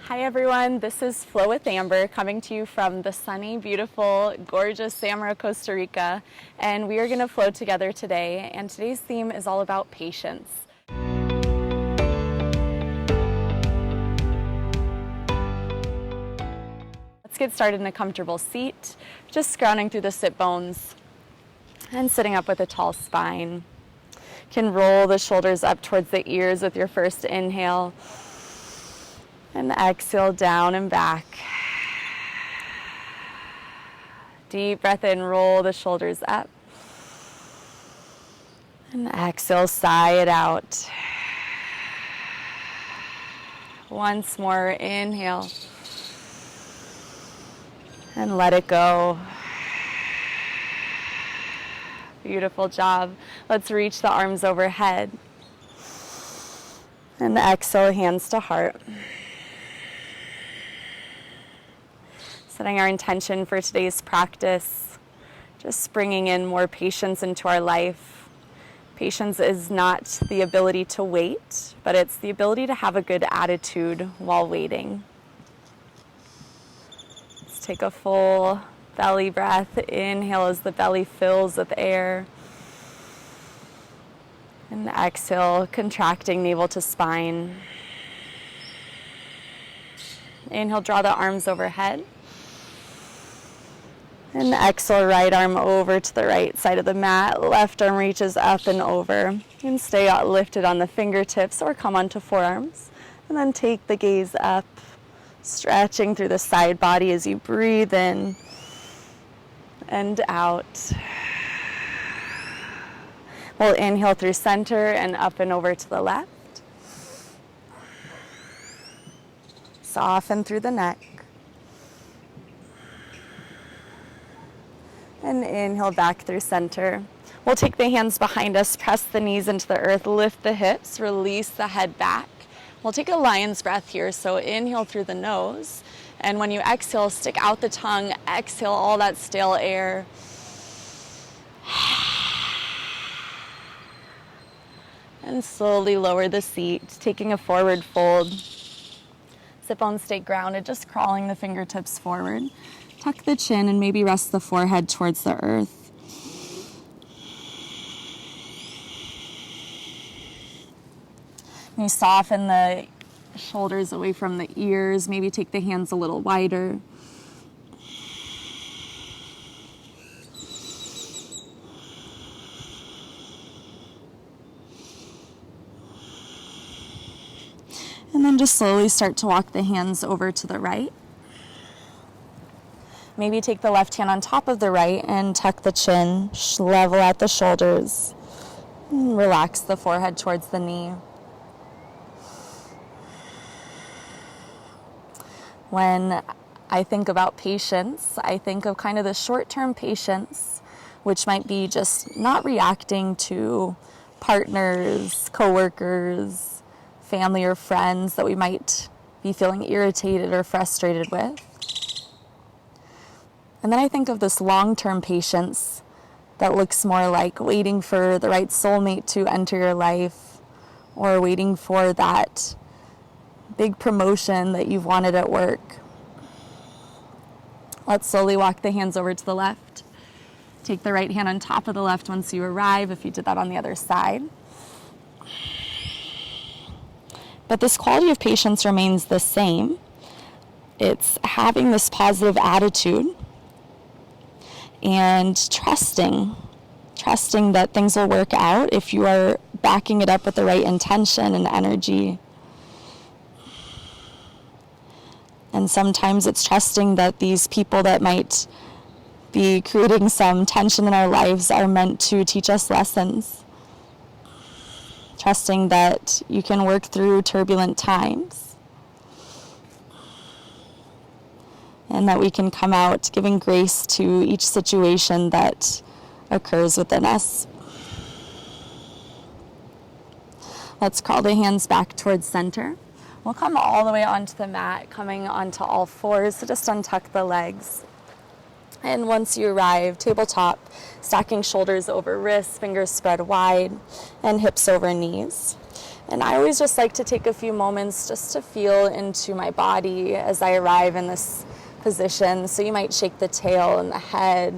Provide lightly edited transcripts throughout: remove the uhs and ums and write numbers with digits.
Hi everyone, this is Flow with Amber coming to you from the sunny, beautiful, gorgeous Samara, Costa Rica, and we are going to flow together today, and today's theme is all about patience. Let's get started in a comfortable seat, just grounding through the sit bones and sitting up with a tall spine. You can roll the shoulders up towards the ears with your first inhale. And exhale down and back. Deep breath in, roll the shoulders up. And exhale, sigh it out. Once more, inhale. And let it go. Beautiful job. Let's reach the arms overhead. And exhale, hands to heart. Setting our intention for today's practice, just bringing in more patience into our life. Patience is not the ability to wait, but it's the ability to have a good attitude while waiting. Let's take a full belly breath. Inhale as the belly fills with air. And exhale, contracting navel to spine. Inhale, draw the arms overhead. And exhale, right arm over to the right side of the mat. Left arm reaches up and over. And stay lifted on the fingertips or come onto forearms. And then take the gaze up, stretching through the side body as you breathe in and out. We'll inhale through center and up and over to the left. Soften through the neck. And inhale back through center. We'll take the hands behind us, press the knees into the earth, lift the hips, release the head back. We'll take a lion's breath here, so inhale through the nose. And when you exhale, stick out the tongue, exhale all that stale air. And slowly lower the seat, taking a forward fold. Sit bones stay grounded, just crawling the fingertips forward. Tuck the chin and maybe rest the forehead towards the earth. You soften the shoulders away from the ears. Maybe take the hands a little wider. And then just slowly start to walk the hands over to the right. Maybe take the left hand on top of the right and tuck the chin, level out the shoulders, and relax the forehead towards the knee. When I think about patience, I think of kind of the short-term patience, which might be just not reacting to partners, coworkers, family or friends that we might be feeling irritated or frustrated with. And then I think of this long-term patience that looks more like waiting for the right soulmate to enter your life, or waiting for that big promotion that you've wanted at work. Let's slowly walk the hands over to the left. Take the right hand on top of the left once you arrive, if you did that on the other side. But this quality of patience remains the same. It's having this positive attitude and trusting that things will work out if you are backing it up with the right intention and energy. And sometimes it's trusting that these people that might be creating some tension in our lives are meant to teach us lessons. Trusting that you can work through turbulent times. And that we can come out giving grace to each situation that occurs within us. Let's crawl the hands back towards center. We'll come all the way onto the mat, coming onto all fours, so just untuck the legs. And once you arrive, tabletop, stacking shoulders over wrists, fingers spread wide, and hips over knees. And I always just like to take a few moments just to feel into my body as I arrive in this position. So you might shake the tail and the head.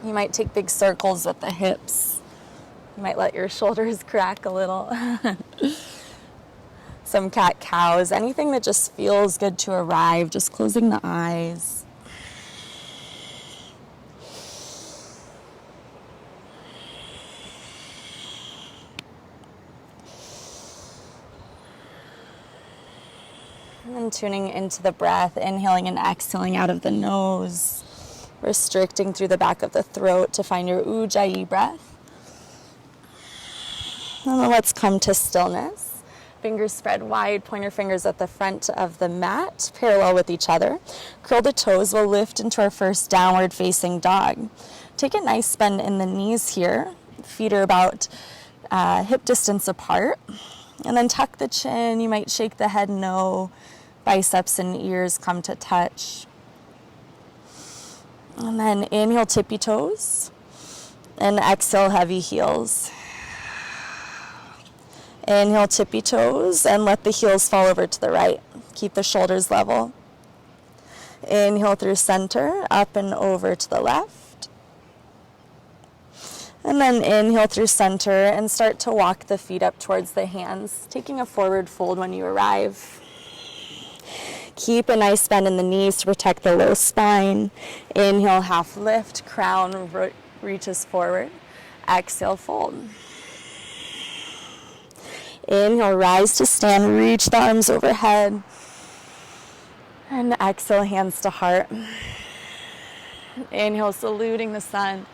You might take big circles with the hips. You might let your shoulders crack a little. Some cat-cows, anything that just feels good to arrive, just closing the eyes. And then tuning into the breath, inhaling and exhaling out of the nose, restricting through the back of the throat to find your Ujjayi breath. And then let's come to stillness. Fingers spread wide, pointer fingers at the front of the mat, parallel with each other. Curl the toes, we'll lift into our first downward facing dog. Take a nice bend in the knees here. Feet are about hip distance apart. And then tuck the chin, you might shake the head no. Biceps and ears come to touch. And then inhale, tippy toes. And exhale, heavy heels. Inhale, tippy toes, and let the heels fall over to the right. Keep the shoulders level. Inhale through center, up and over to the left. And then inhale through center and start to walk the feet up towards the hands, taking a forward fold when you arrive. Keep a nice bend in the knees to protect the low spine. Inhale, half lift, crown reaches forward. Exhale, fold. Inhale, rise to stand, reach the arms overhead. And exhale, hands to heart. Inhale, saluting the sun.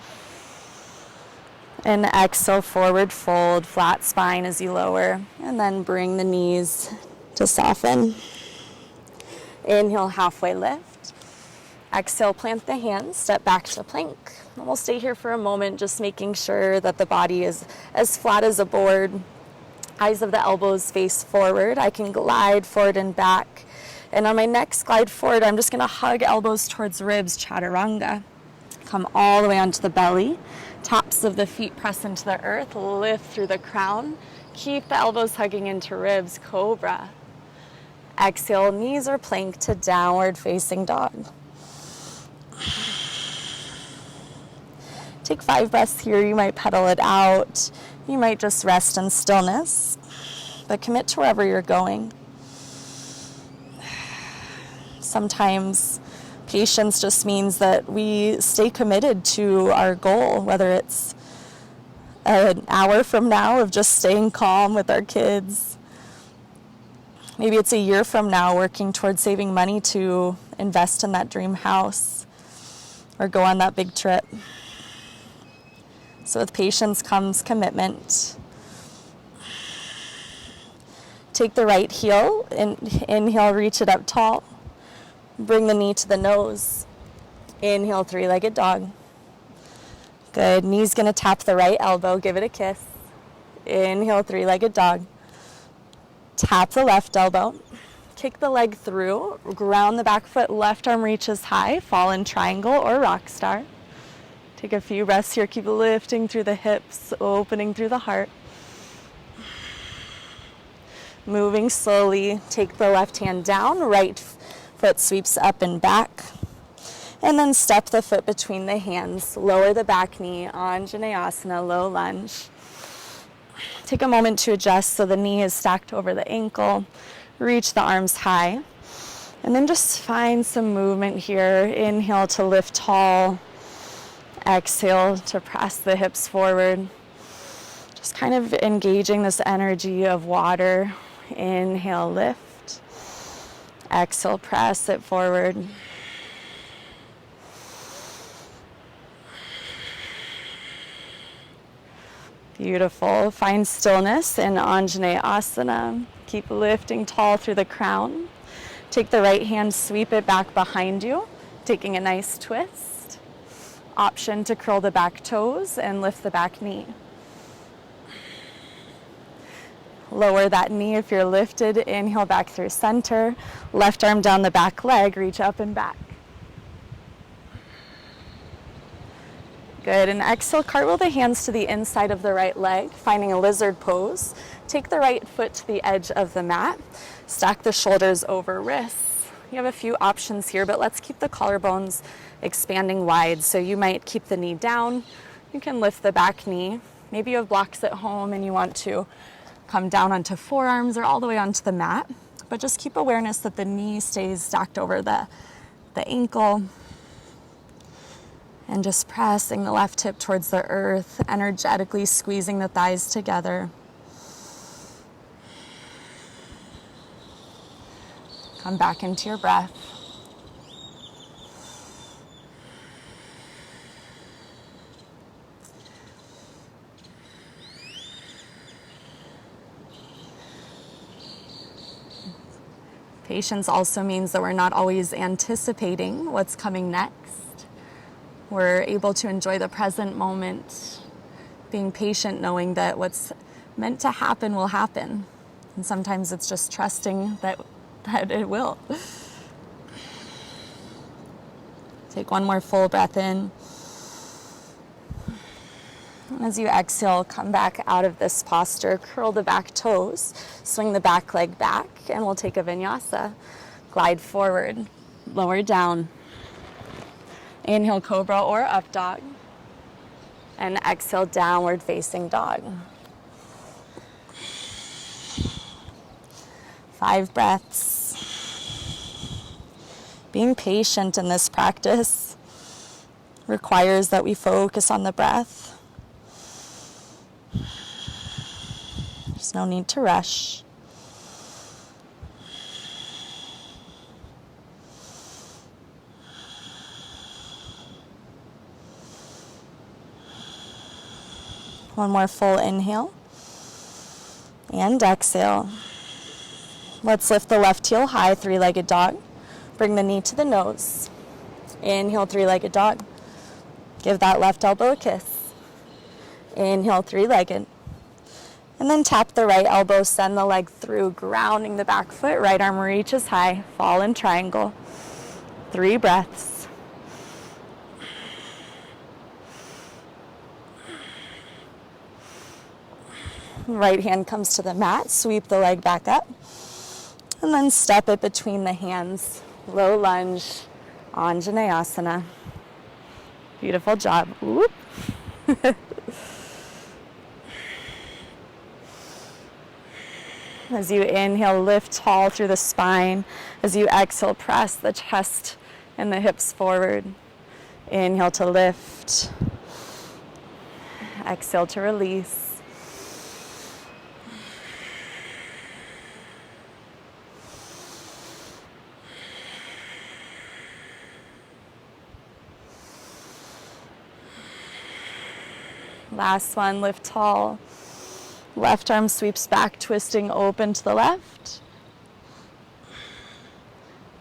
And exhale, forward fold, flat spine as you lower. And then bring the knees to soften. Inhale, halfway lift. Exhale, plant the hands, step back to plank. And we'll stay here for a moment, just making sure that the body is as flat as a board. Eyes of the elbows face forward. I can glide forward and back. And on my next glide forward, I'm just going to hug elbows towards ribs, chaturanga. Come all the way onto the belly. Tops of the feet press into the earth. Lift through the crown. Keep the elbows hugging into ribs, cobra. Exhale, knees are plank to downward facing dog. Take 5 breaths here. You might pedal it out. You might just rest in stillness, but commit to wherever you're going. Sometimes patience just means that we stay committed to our goal, whether it's an hour from now of just staying calm with our kids. Maybe it's a year from now working towards saving money to invest in that dream house or go on that big trip. So with patience comes commitment. Take the right heel, inhale, reach it up tall. Bring the knee to the nose. Inhale, three-legged dog. Good, knee's gonna tap the right elbow, give it a kiss. Inhale, three-legged dog. Tap the left elbow. Kick the leg through, ground the back foot, left arm reaches high, fall in triangle or rock star. Take a few breaths here, keep lifting through the hips, opening through the heart. Moving slowly, take the left hand down, right foot sweeps up and back. And then step the foot between the hands, lower the back knee, Anjaneyasana, low lunge. Take a moment to adjust so the knee is stacked over the ankle, reach the arms high. And then just find some movement here. Inhale to lift tall. Exhale to press the hips forward. Just kind of engaging this energy of water. Inhale, lift. Exhale, press it forward. Beautiful. Find stillness in Anjaneyasana. Keep lifting tall through the crown. Take the right hand, sweep it back behind you, taking a nice twist. Option to curl the back toes and lift the back knee. Lower that knee if you're lifted. Inhale back through center. Left arm down the back leg, reach up and back. Good, and exhale, cartwheel the hands to the inside of the right leg, finding a lizard pose. Take the right foot to the edge of the mat. Stack the shoulders over wrists. You have a few options here, but let's keep the collarbones expanding wide. So you might keep the knee down. You can lift the back knee. Maybe you have blocks at home and you want to come down onto forearms or all the way onto the mat. But just keep awareness that the knee stays stacked over the ankle. And just pressing the left hip towards the earth, energetically squeezing the thighs together. Come back into your breath. Patience also means that we're not always anticipating what's coming next. We're able to enjoy the present moment, being patient, knowing that what's meant to happen will happen. And sometimes it's just trusting that it will. Take one more full breath in. As you exhale, come back out of this posture, curl the back toes, swing the back leg back, and we'll take a vinyasa. Glide forward, lower down. Inhale, cobra or up dog. And exhale, downward facing dog. 5 breaths. Being patient in this practice requires that we focus on the breath. There's no need to rush. One more full inhale and exhale. Let's lift the left heel high, 3-legged dog. Bring the knee to the nose. Inhale, 3-legged dog. Give that left elbow a kiss. Inhale, 3-legged. And then tap the right elbow, send the leg through, grounding the back foot. Right arm reaches high, fall in triangle. 3 breaths. Right hand comes to the mat, sweep the leg back up. And then step it between the hands. Low lunge, Anjaneyasana. Beautiful job. Whoop. As you inhale, lift tall through the spine. As you exhale, press the chest and the hips forward. Inhale to lift. Exhale to release. Last one, lift tall. Left arm sweeps back, twisting open to the left.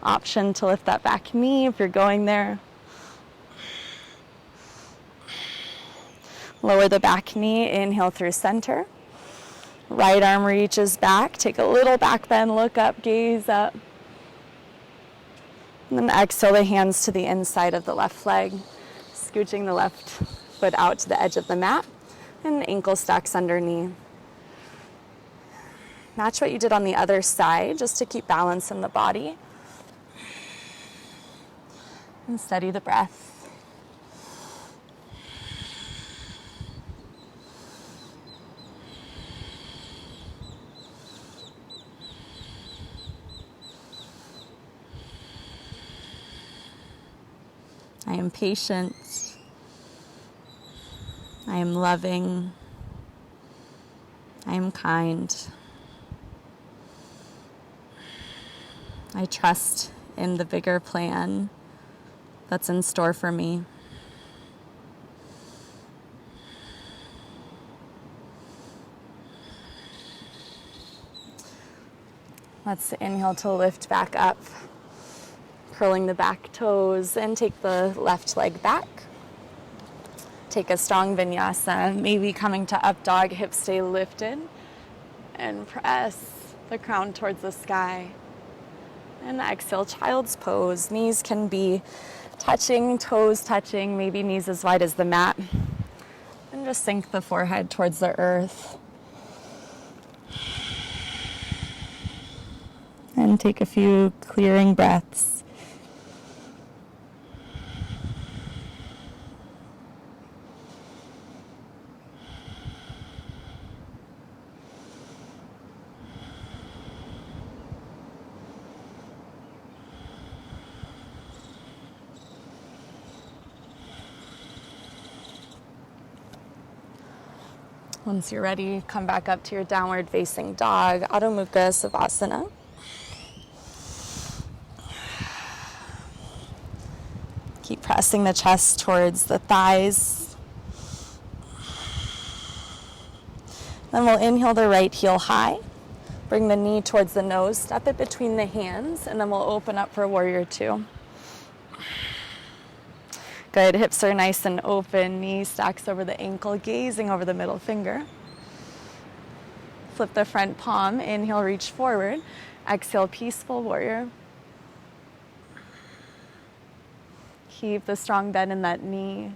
Option to lift that back knee if you're going there. Lower the back knee, inhale through center. Right arm reaches back, take a little back bend, look up, gaze up. And then exhale the hands to the inside of the left leg, scooching the left foot out to the edge of the mat, and ankle stacks underneath. Match what you did on the other side, just to keep balance in the body. And steady the breath. I am patient. I am loving. I am kind. I trust in the bigger plan that's in store for me. Let's inhale to lift back up, curling the back toes, and take the left leg back. Take a strong vinyasa, maybe coming to up dog, hips stay lifted, and press the crown towards the sky. And exhale, child's pose. Knees can be touching, toes touching, maybe knees as wide as the mat. And just sink the forehead towards the earth. And take a few clearing breaths. Once you're ready, come back up to your downward facing dog, Adho Mukha Savasana. Keep pressing the chest towards the thighs. Then we'll inhale the right heel high. Bring the knee towards the nose, step it between the hands, and then we'll open up for warrior two. Good, hips are nice and open, knee stacks over the ankle, gazing over the middle finger. Flip the front palm, inhale, reach forward. Exhale, peaceful warrior. Keep the strong bend in that knee.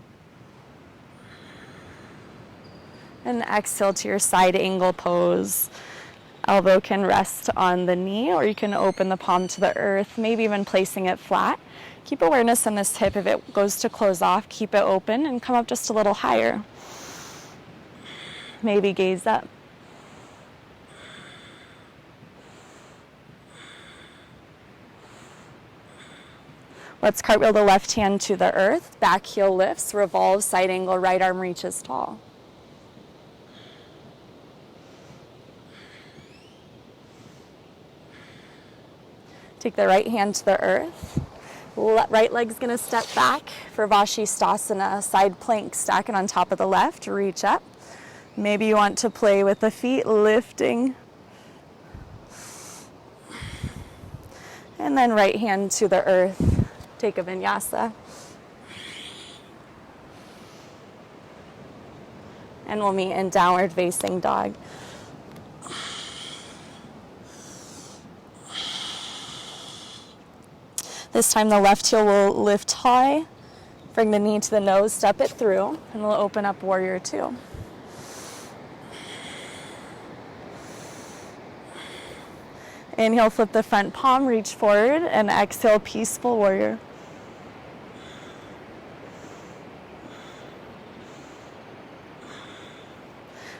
And exhale to your side angle pose. Elbow can rest on the knee, or you can open the palm to the earth, maybe even placing it flat. Keep awareness on this hip. If it goes to close off, keep it open and come up just a little higher. Maybe gaze up. Let's cartwheel the left hand to the earth. Back heel lifts, revolve, side angle, right arm reaches tall. Take the right hand to the earth. Right leg's gonna step back for Vashisthasana, side plank, stack it on top of the left, reach up. Maybe you want to play with the feet, lifting. And then right hand to the earth, take a vinyasa. And we'll meet in downward facing dog. This time the left heel will lift high, bring the knee to the nose, step it through, and we'll open up warrior two. Inhale, flip the front palm, reach forward, and exhale, peaceful warrior.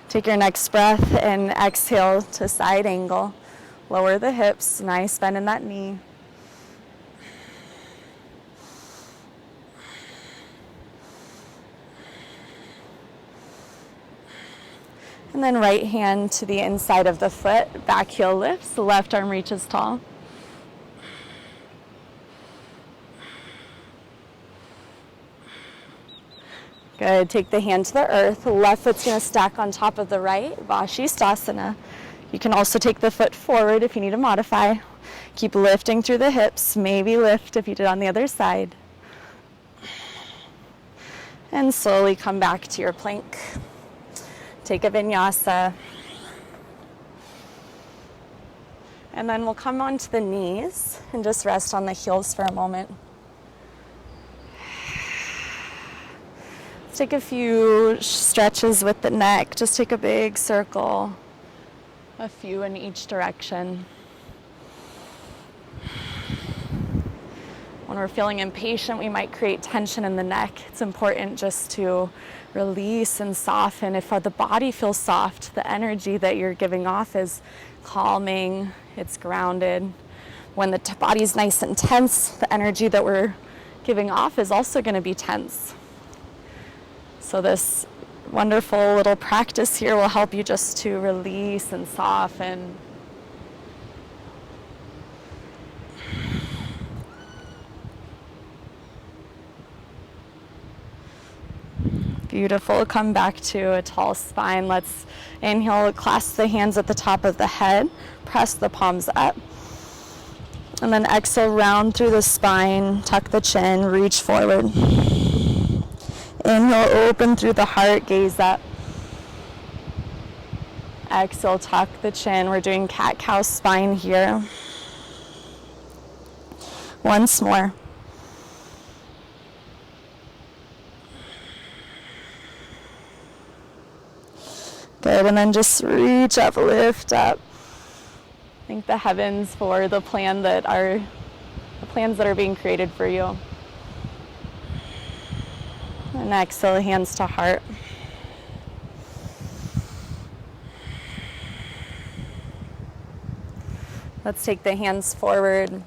Take your next breath and exhale to side angle. Lower the hips, nice bend in that knee. And then right hand to the inside of the foot, back heel lifts, the left arm reaches tall. Good, take the hand to the earth, the left foot's gonna stack on top of the right, Vashisthasana. You can also take the foot forward if you need to modify. Keep lifting through the hips, maybe lift if you did on the other side. And slowly come back to your plank. Take a vinyasa. And then we'll come onto the knees and just rest on the heels for a moment. Let's take a few stretches with the neck. Just take a big circle, a few in each direction. When we're feeling impatient, we might create tension in the neck. It's important just to release and soften. If the body feels soft, the energy that you're giving off is calming, it's grounded. When the body's nice and tense, the energy that we're giving off is also going to be tense. So this wonderful little practice here will help you just to release and soften. Beautiful. Come back to a tall spine. Let's inhale, clasp the hands at the top of the head, press the palms up. And then exhale, round through the spine, tuck the chin, reach forward. Inhale, open through the heart, gaze up. Exhale, tuck the chin. We're doing cat-cow spine here. Once more. Good, and then just reach up, lift up. Thank the heavens for the plans that are being created for you. And exhale, hands to heart. Let's take the hands forward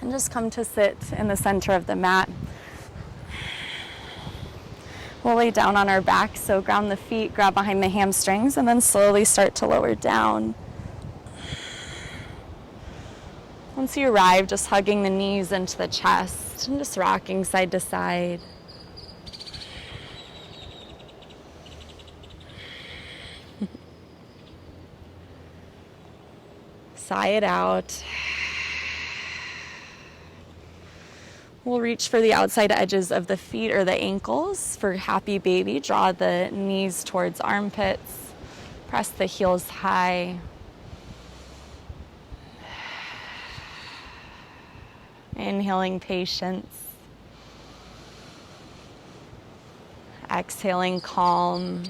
and just come to sit in the center of the mat. We'll lay down on our back, so ground the feet, grab behind the hamstrings, and then slowly start to lower down. Once you arrive, just hugging the knees into the chest and just rocking side to side. Sigh it out. We'll reach for the outside edges of the feet or the ankles for happy baby. Draw the knees towards armpits. Press the heels high. Inhaling patience. Exhaling calm.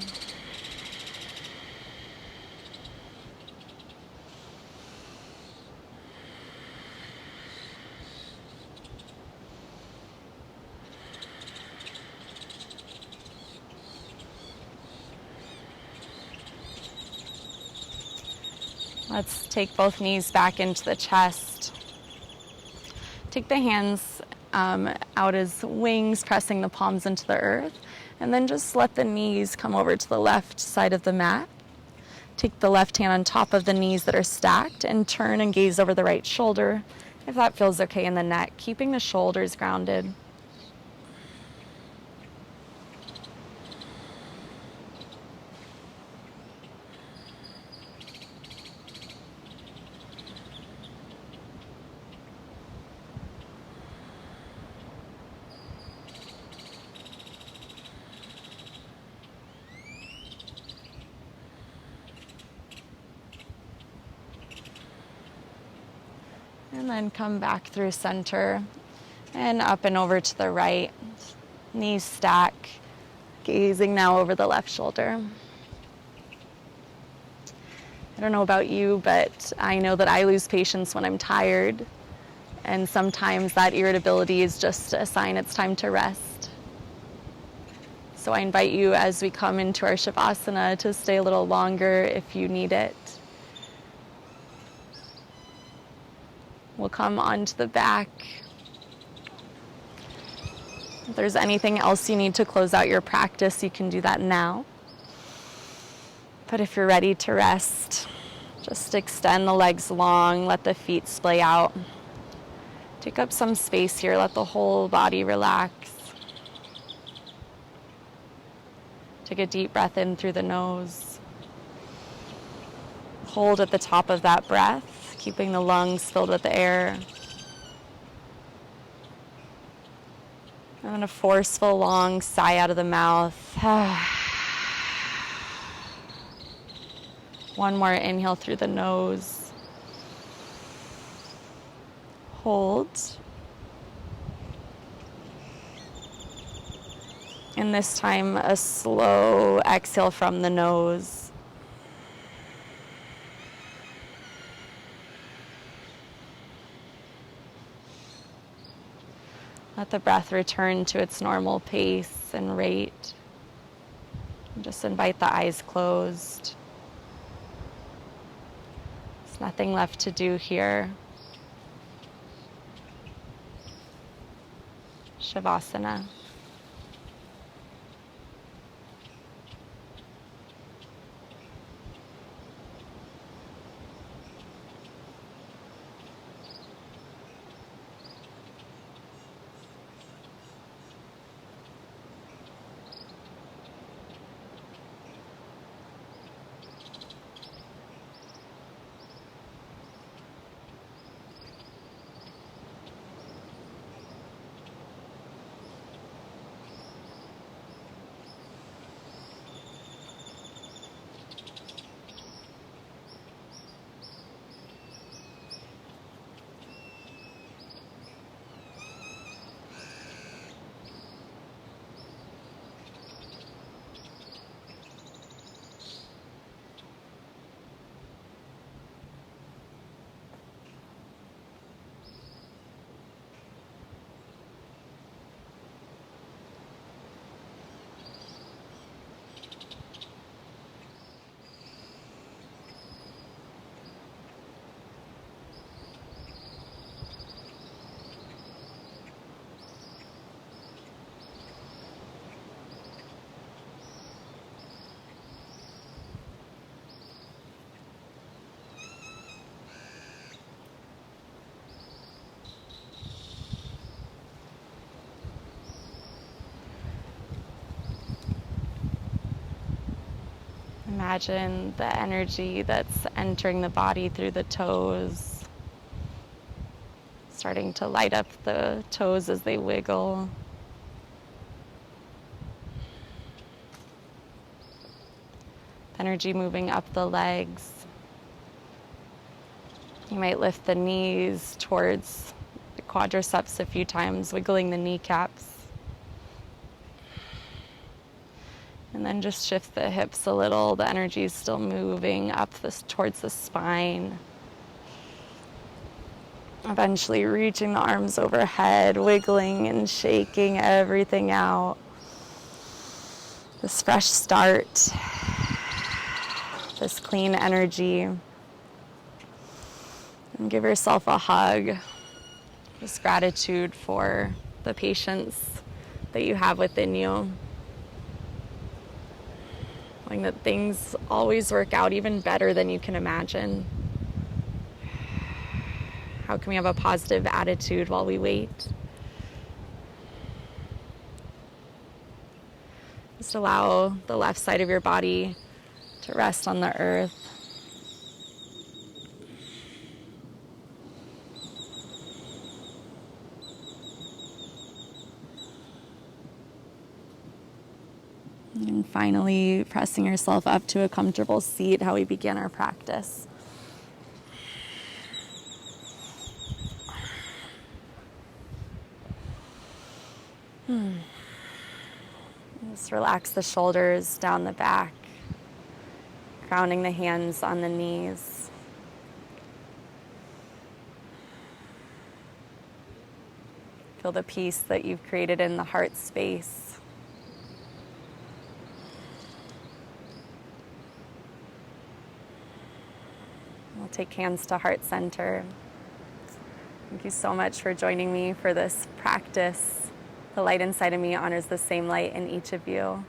Let's take both knees back into the chest. Take the hands out as wings, pressing the palms into the earth. And then just let the knees come over to the left side of the mat. Take the left hand on top of the knees that are stacked and turn and gaze over the right shoulder, if that feels okay in the neck, keeping the shoulders grounded. And then come back through center and up and over to the right. Knees stack, gazing now over the left shoulder. I don't know about you, but I know that I lose patience when I'm tired. And sometimes that irritability is just a sign it's time to rest. So I invite you as we come into our Savasana to stay a little longer if you need it. We'll come onto the back. If there's anything else you need to close out your practice, you can do that now. But if you're ready to rest, just extend the legs long, let the feet splay out. Take up some space here, let the whole body relax. Take a deep breath in through the nose. Hold at the top of that breath, keeping the lungs filled with air. And then a forceful, long sigh out of the mouth. One more inhale through the nose. Hold. And this time, a slow exhale from the nose. Let the breath return to its normal pace and rate. And just invite the eyes closed. There's nothing left to do here. Savasana. Imagine the energy that's entering the body through the toes, starting to light up the toes as they wiggle. Energy moving up the legs. You might lift the knees towards the quadriceps a few times, wiggling the kneecaps. And then just shift the hips a little. The energy is still moving up towards the spine. Eventually reaching the arms overhead, wiggling and shaking everything out. This fresh start, this clean energy. And give yourself a hug. Just gratitude for the patience that you have within you. Knowing that things always work out even better than you can imagine. How can we have a positive attitude while we wait? Just allow the left side of your body to rest on the earth. And finally, pressing yourself up to a comfortable seat, how we begin our practice. Just relax the shoulders down the back, grounding the hands on the knees. Feel the peace that you've created in the heart space. We'll take hands to heart center. Thank you so much for joining me for this practice. The light inside of me honors the same light in each of you.